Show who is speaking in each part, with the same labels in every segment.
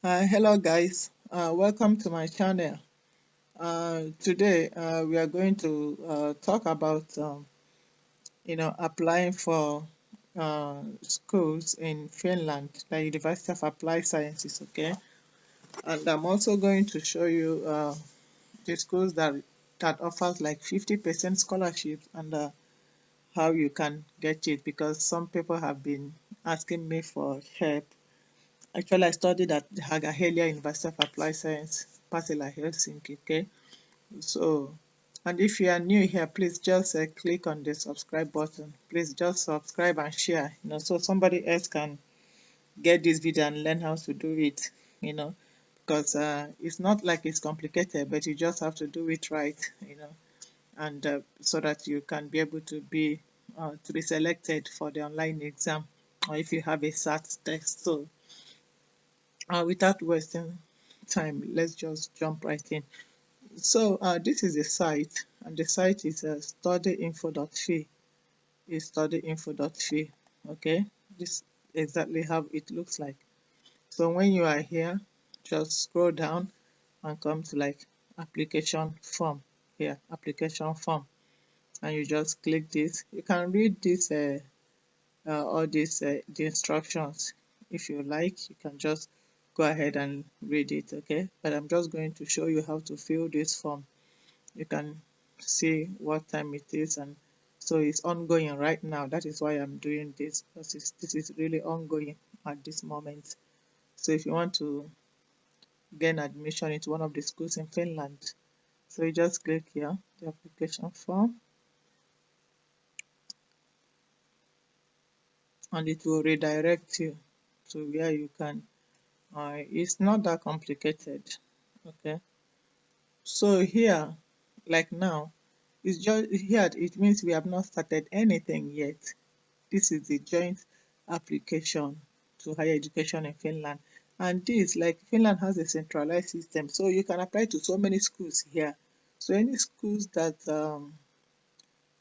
Speaker 1: Hello guys, welcome to my channel. Today we are going to talk about applying for schools in Finland, the University of Applied Sciences. Okay, and I'm also going to show you the schools that offers like 50% scholarship and how you can get it, because some people have been asking me for help. Actually, I studied at the Hagahelia University of Applied Science, Pasila, Helsinki. Okay, so, and if you are new here, please just click on the subscribe button. Please just subscribe and share, so somebody else can get this video and learn how to do it, you know, because it's not like it's complicated, but you just have to do it right, and so that you can be able to be selected for the online exam, or if you have a SAT test. So, without wasting time, let's just jump right in. So this is the site, and the site is studyinfo.fi. Is studyinfo.fi. Okay, this exactly how it looks like. So when you are here, just scroll down and come to like application form. Here, application form, and you just click this. You can read this all these the instructions. If you like, you can just go ahead and read it. Okay, but I'm just going to show you how to fill this form. You can see what time it is, and so it's ongoing right now. That is why I'm doing this, because this is really ongoing at this moment. So if you want to gain admission into one of the schools in Finland, so you just click here, the application form, and it will redirect you to where you can. It's not that complicated. Okay, so here, like now, it's just here, it means we have not started anything yet. This is the joint application to higher education in Finland. And this, like, Finland has a centralized system, so you can apply to so many schools here. So any schools that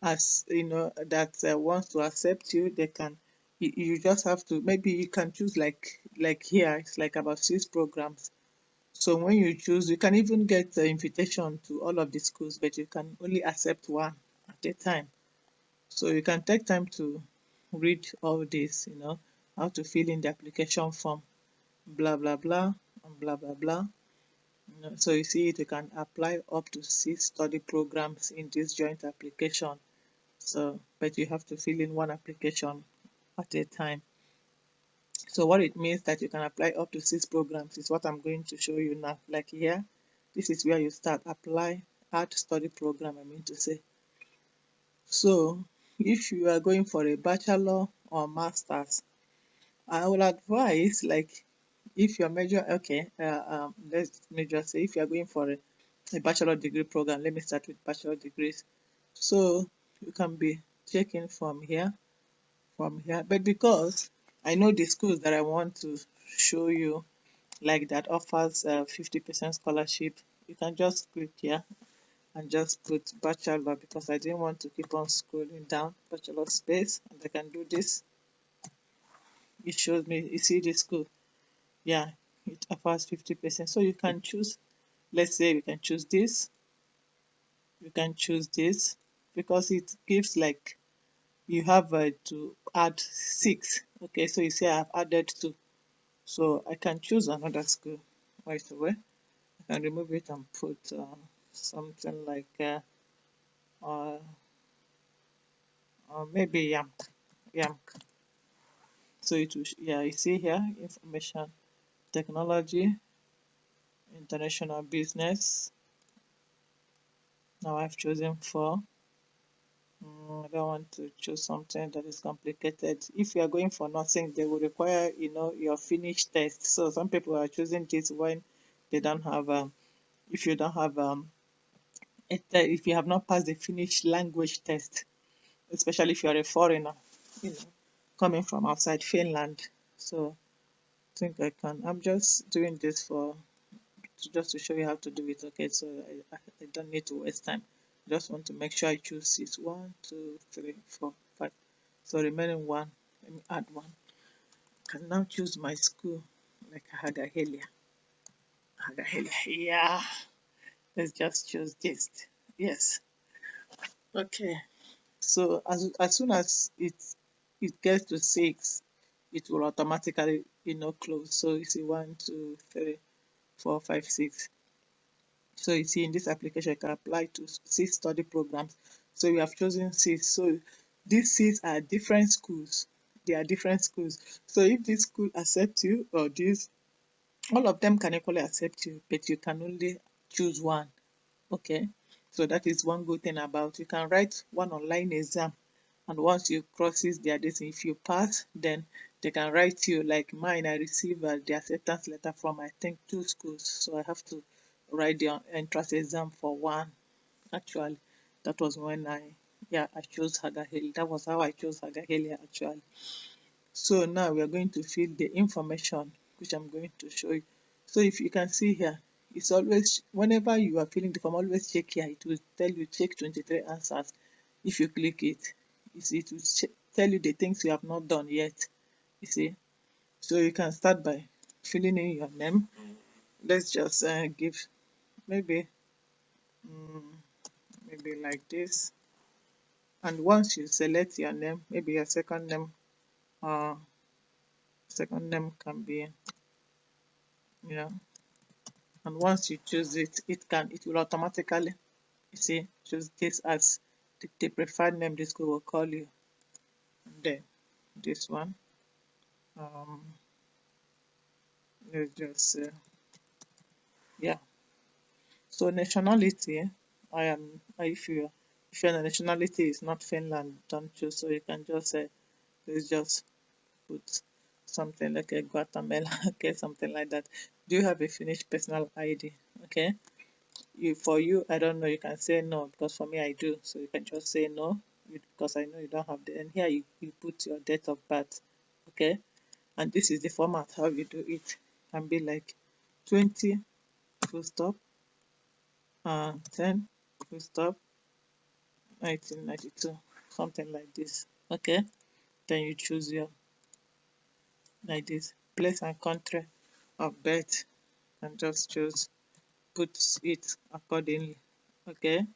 Speaker 1: as that wants to accept you, they can. You just have to, maybe you can choose, like here it's like about 6 programs. So when you choose, you can even get the invitation to all of the schools, but you can only accept one at a time. So you can take time to read all this, how to fill in the application form, blah, blah, blah, and blah, blah, blah. So you see it, you can apply up to 6 study programs in this joint application. So, but you have to fill in one application at a time. So what it means that you can apply up to 6 programs is what I'm going to show you now. Like here, this is where you start, apply, add study program, I mean to say. So if you are going for a bachelor or master's, I will advise, like, if your major, okay, let me just say, if you are going for a bachelor degree program, let me start with bachelor degrees. So you can be checking from here. But because I know the schools that I want to show you, like that offers 50% scholarship, you can just click here and just put bachelor, because I didn't want to keep on scrolling down. Bachelor space, and I can do this. It shows me, you see the school. Yeah, it offers 50%. So you can choose, let's say we can choose this, you can choose this, because it gives like you have to add 6. Okay, so you say I've added 2. So I can choose another school right away. I can remove it and put something like uh, maybe YAM. So it will, yeah, you see here, information technology, international business. Now I've chosen 4. I don't want to choose something that is complicated. If you are going for nursing, they will require, your finished test. So some people are choosing this when they don't have, if you don't have, if you have not passed the Finnish language test, especially if you are a foreigner, you know, coming from outside Finland. So I think I'm just doing this just to show you how to do it. Okay, so I don't need to waste time. I just want to make sure I choose it. 1, 2, 3, 4, 5. So remaining 1, let me add 1. I can now choose my school, like Hagahelia. Yeah, let's just choose this. Yes. Okay. So as soon as it gets to 6, it will automatically close. So you see 1, 2, 3, 4, 5, 6. So you see in this application you can apply to 6 study programs. So we have chosen 6. So these 6 are different schools. They are different schools. So if this school accepts you, or this, all of them can equally accept you, but you can only choose one. Okay. So that is one good thing about, you can write one online exam, and once you crosses their this, if you pass, then they can write you. Like mine, I received the acceptance letter from, I think, 2 schools, so I have to write the entrance exam for one. Actually, that was when I chose Hagaheli. That was how I chose Hagaheli actually. So now we are going to fill the information, which I'm going to show you. So if you can see here, it's always, whenever you are filling the form, always check here. It will tell you check 23 answers. If you click it, you see it will tell you the things you have not done yet. You see, so you can start by filling in your name. Let's just give maybe mm, maybe like this. And once you select your name, maybe your uh, second name can be, you know, and once you choose it, it will automatically, you see, choose this as the preferred name this school will call you. And then this one, um let's just yeah. So nationality, if your nationality is not Finland, don't choose. So you can just say, let's just put something like a Guatemala. Okay, something like that. Do you have a Finnish personal ID? Okay, for you, I don't know, you can say no, because for me I do. So you can just say no, because I know you don't have the, and here you put your date of birth. Okay, and this is the format how you do it. Can be like 20 full stop, 10 full stop, 1992, something like this. Okay, then you choose your, like this, place and country of birth, and just choose, put it accordingly. Okay,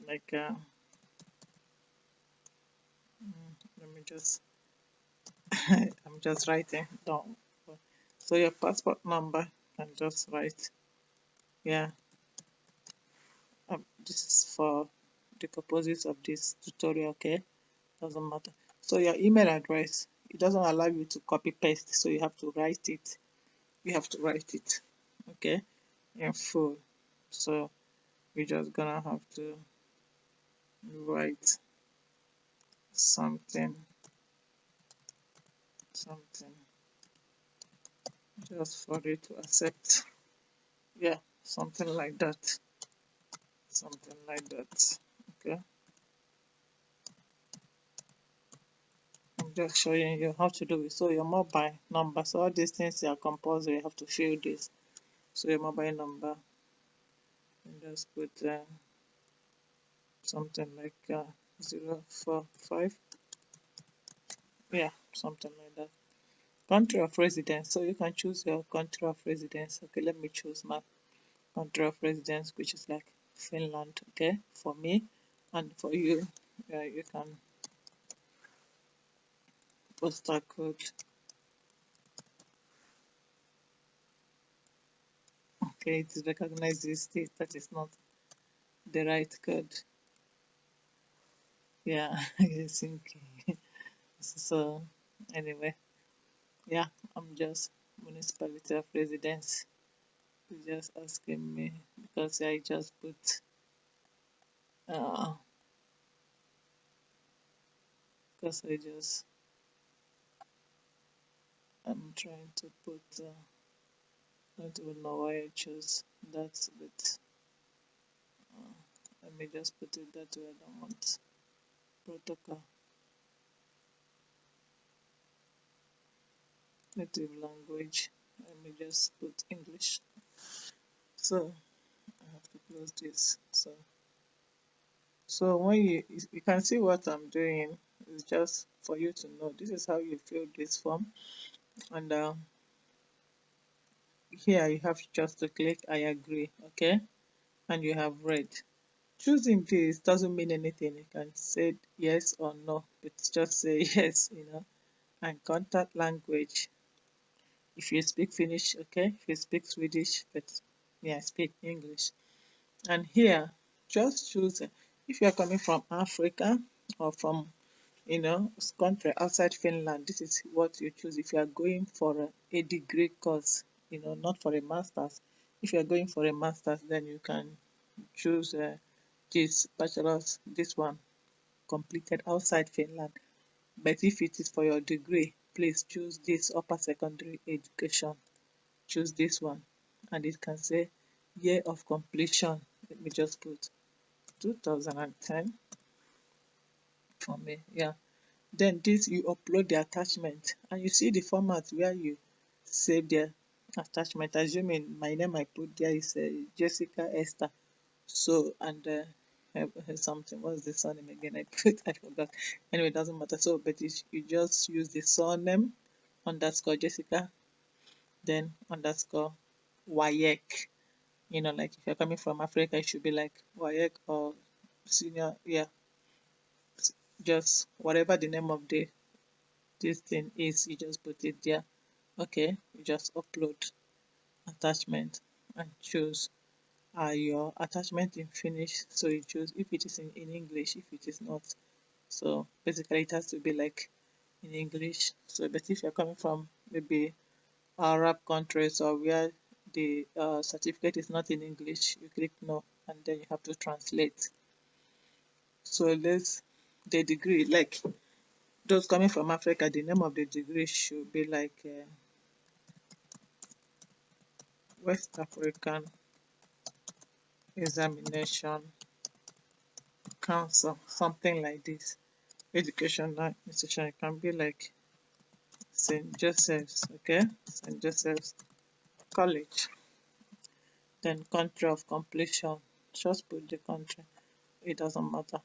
Speaker 1: like let me just I'm just writing down. So your passport number, and just write. Yeah, this is for the purposes of this tutorial. Okay, doesn't matter. So your email address, it doesn't allow you to copy paste, so you have to write it. You have to write it. Okay, in full. So we're just gonna have to write something, something, just for it to accept. Yeah, something like that. Something like that. Okay. I'm just showing you how to do it. So your mobile number, so all these things are compulsory, you have to fill this. So your mobile number, and just put something like 045, yeah, something like that. Country of residence, so you can choose your country of residence. Okay, let me choose my country of residence, which is like Finland. Okay, for me, and for you, you can postal code. Okay, it is recognized this state, that is not the right code. Yeah, I think so. Anyway, yeah, I'm just municipality of residence. It's just asking me because I just put uh because I'm trying to put I don't even know why I chose that, but let me just put it that way. I don't want protocol, native language. Let me just put English. So I have to close this. So when you can see what I'm doing, it's just for you to know this is how you fill this form. And here you have just to click I agree, okay, and you have read. Choosing this doesn't mean anything. You can say yes or no, but just say yes, and contact language. If you speak Finnish, okay. If you speak Swedish, but yeah, I speak English. And here, just choose if you are coming from Africa or from country outside Finland. This is what you choose if you are going for a degree course, not for a master's. If you are going for a master's, then you can choose this bachelor's, this one completed outside Finland. But if it is for your degree, please choose this upper secondary education. Choose this one, and it can say year of completion. Let me just put 2010 for me. Yeah. Then this, you upload the attachment, and you see the format where you save the attachment. Assuming my name I put there is Jessica Esther. So, and something, what's the surname again? I forgot. Anyway, it doesn't matter. So, but you just use the surname underscore Jessica, then underscore Wayek. Like if you're coming from Africa, it should be like Wayek or senior. Yeah, just whatever the name of this thing is, you just put it there. Okay, you just upload attachment and choose your attachment in Finnish. So you choose if it is in English, if it is not. So basically it has to be like in English. So but if you're coming from maybe Arab countries or where the certificate is not in English, you click no, and then you have to translate. So let's the degree, like those coming from Africa, the name of the degree should be like West African Examination Council, something like this. Educational institution, it can be like St. Joseph's, okay, St. Joseph's College. Then country of completion, just put the country, it doesn't matter.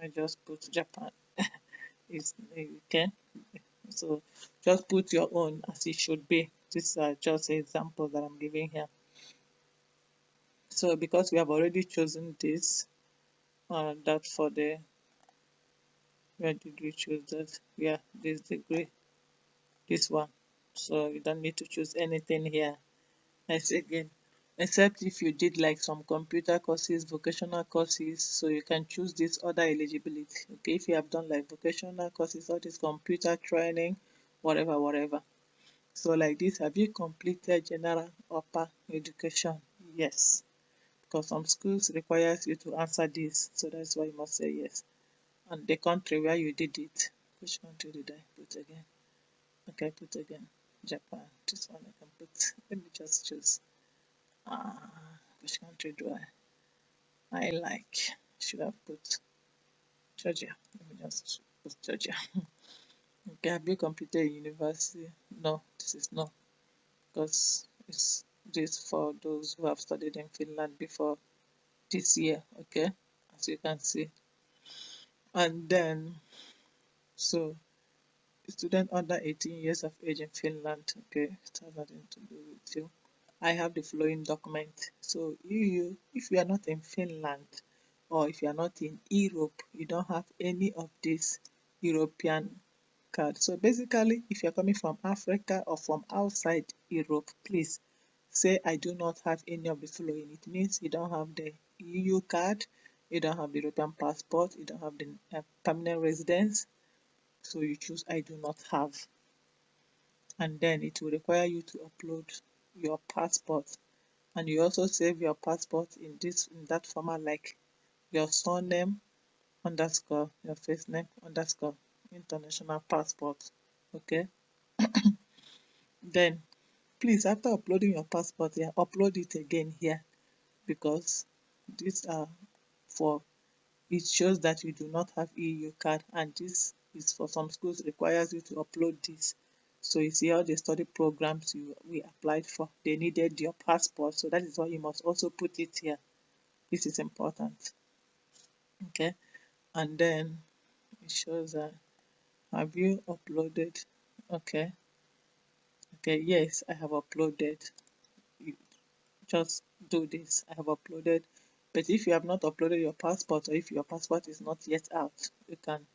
Speaker 1: I just put Japan. Is okay. So just put your own as it should be. These are just examples that I'm giving here. So because we have already chosen this, that for the, where did we choose that? Yeah, this degree, this one. So you don't need to choose anything here. As again, except if you did like some computer courses, vocational courses, so you can choose this other eligibility. Okay, if you have done like vocational courses, all this computer training, whatever. So like this, have you completed general upper education? Yes, because some schools requires you to answer this, so that's why you must say yes. And the country where you did it, which country did I put again? Okay, put again Japan. This one I can put. Let me just choose. Which country do I like? Should have put Georgia. Let me just put Georgia. Okay, have you completed university? No, this is no, because it's this for those who have studied in Finland before this year. Okay, as you can see. And then, so student under 18 years of age in Finland. Okay, it has nothing to do with you. I have the following document. So if you are not in Finland or if you are not in Europe, you don't have any of this European card. So basically, if you're coming from Africa or from outside Europe, please say I do not have any of the following. It means you don't have the EU card, you don't have the European passport, you don't have the permanent residence. So you choose I do not have, and then it will require you to upload your passport, and you also save your passport in that format, like your surname underscore your first name underscore international passport. Okay, then please, after uploading your passport here, upload it again here, because these are for, it shows that you do not have EU card, and this is for some schools requires you to upload this. So you see all the study programs we applied for, they needed your passport, so that is why you must also put it here. This is important. Okay, and then it shows that have you uploaded. Okay, yes, I have uploaded. you just do this. I have uploaded. But if you have not uploaded your passport, or if your passport is not yet out, you can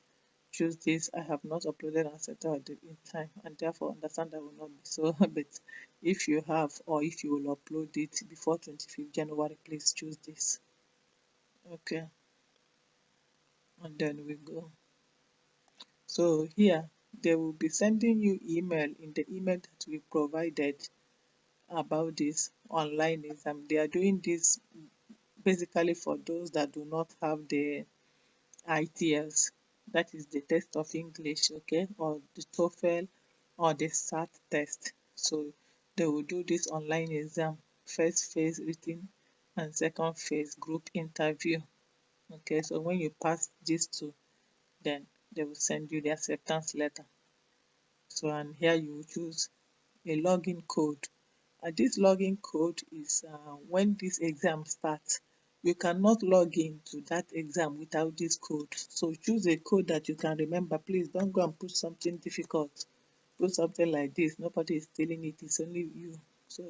Speaker 1: choose this. I have not uploaded and set out in time, and therefore understand that will not be so. But if you have, or if you will upload it before 25th January, please choose this. Okay, and then we go. So here they will be sending you email. In the email that we provided about this online exam, they are doing this basically for those that do not have the ITS, that is the test of English, okay, or the TOEFL or the SAT test. So they will do this online exam, first phase written and second phase group interview. Okay, so when you pass these two, then they will send you the acceptance letter. So, and here you choose a login code. And this login code is when this exam starts, you cannot log in to that exam without this code. So choose a code that you can remember. Please don't go and put something difficult. Put something like this. Nobody is stealing it. It's only you. So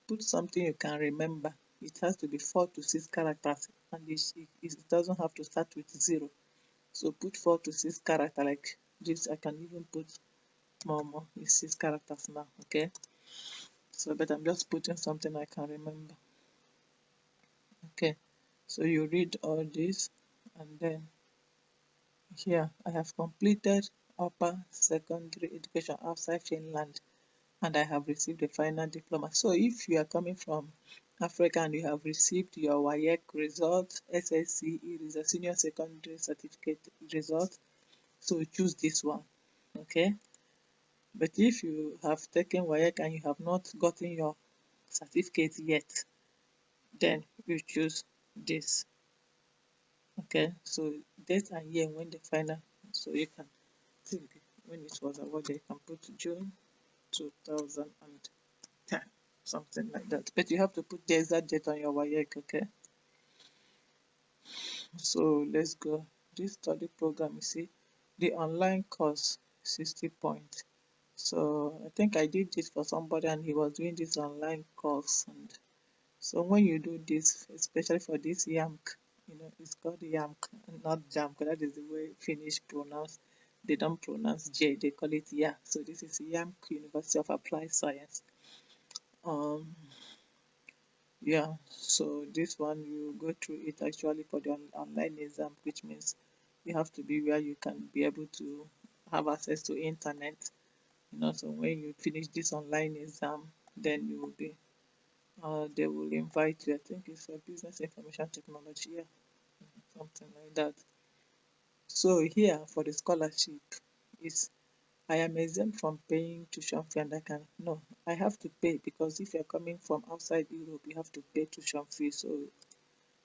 Speaker 1: put something you can remember. It has to be 4 to 6 characters, and it doesn't have to start with 0. So put 4 to 6 characters like this. I can even put more. It's 6 characters now. Okay. So, but I'm just putting something I can remember. Okay, so you read all this, and then here I have completed upper secondary education outside Finland, and I have received a final diploma. So if you are coming from Africa and you have received your WAEC result, SSCE is a senior secondary certificate result, so choose this one. Okay, but if you have taken WAEC and you have not gotten your certificate yet, then you choose this. Okay, so date and year when the final, so you can think when it was awarded, you can put June 2010, something like that. But you have to put the exact date on your WAEC. Okay, so let's go. This study program, you see, the online course 60 points. So I think I did this for somebody and he was doing this online course. And so when you do this, especially for this YAMK, it's called YAMK, not JAMK. That is the way Finnish pronounce. They don't pronounce J, they call it YA. So this is YAMK, University of Applied Science. Um, yeah. So this one you go through it actually for the online exam, which means you have to be where you can be able to have access to internet. So when you finish this online exam, then you will be they will invite you. I think it's for business information technology, yeah, something like that. So here for the scholarship is I am exempt from paying tuition fee, and I can no, I have to pay because if you're coming from outside Europe, you have to pay tuition fee. So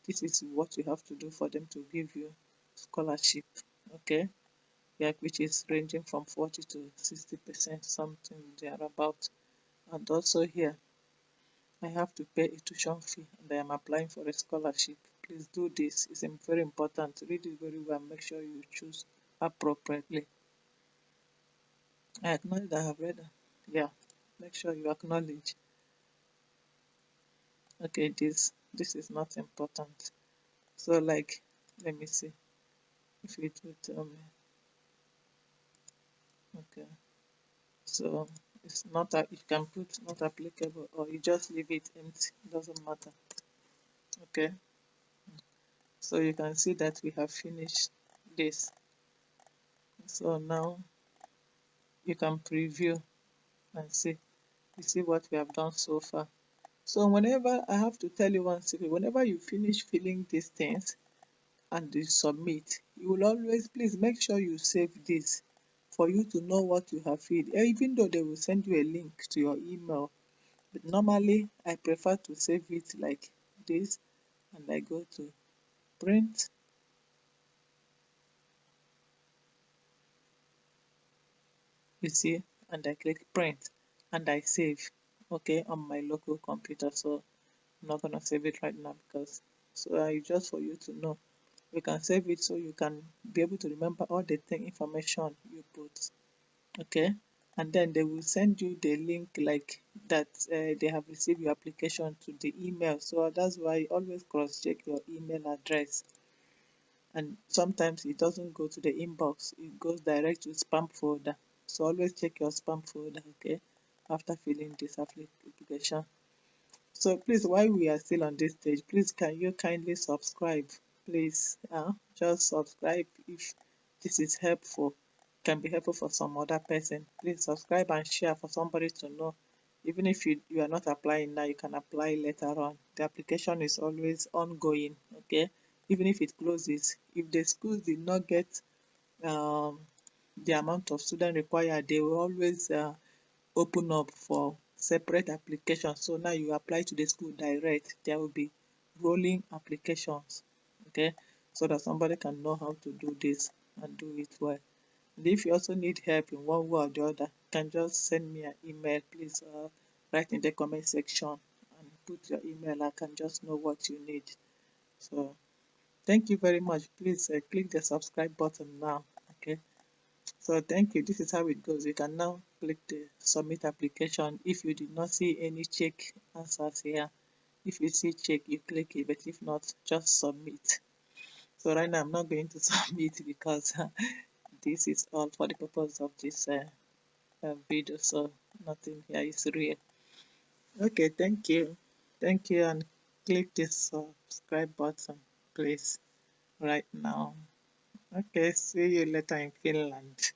Speaker 1: this is what you have to do for them to give you scholarship. Okay, yeah, which is ranging from 40 to 60%, something thereabout. And also here I have to pay a tuition fee and I am applying for a scholarship. Please do this. It's very important. Read it very well. Make sure you choose appropriately. I acknowledge that I have read. Yeah. Make sure you acknowledge. Okay, this is not important. So like, let me see if it will tell me. Okay. So it's not that you can put not applicable or you just leave it empty. It doesn't matter. Okay. So you can see that we have finished this. So now you can preview and see. You see what we have done so far. So whenever I have to tell you one secret, whenever you finish filling these things and you submit, you will always please make sure you save this for you to know what you have filled. Even though they will send you a link to your email, but normally I prefer to save it like this, and I go to print. You see, and I click print and I save, okay, on my local computer. So I'm not gonna save it right now because so just for you to know, you can save it so you can be able to remember all the thing information you put. Okay, and then they will send you the link like that, they have received your application to the email. So that's why always cross check your email address. And sometimes it doesn't go to the inbox, it goes direct to spam folder. So always check your spam folder, okay, after filling this application. So please, while we are still on this stage, please can you kindly subscribe? Please, just subscribe if this is helpful, can be helpful for some other person. Please subscribe and share for somebody to know. Even if you are not applying now, you can apply later on. The application is always ongoing, okay? Even if it closes, if the schools did not get um, the amount of student required, they will always open up for separate applications. So now you apply to the school direct, there will be rolling applications, okay, so that somebody can know how to do this and do it well. And if you also need help in one way or the other, you can just send me an email. Please write in the comment section and put your email. I can just know what you need. So thank you very much. Please click the subscribe button now, okay. So thank you. This is how it goes. You can now click the submit application. If you did not see any check answers here, if you see check, you click it, but if not, just submit. So right now I'm not going to submit because this is all for the purpose of this video. So nothing here is real. Okay, thank you, and click this subscribe button, please, right now. Okay, see you later in Finland.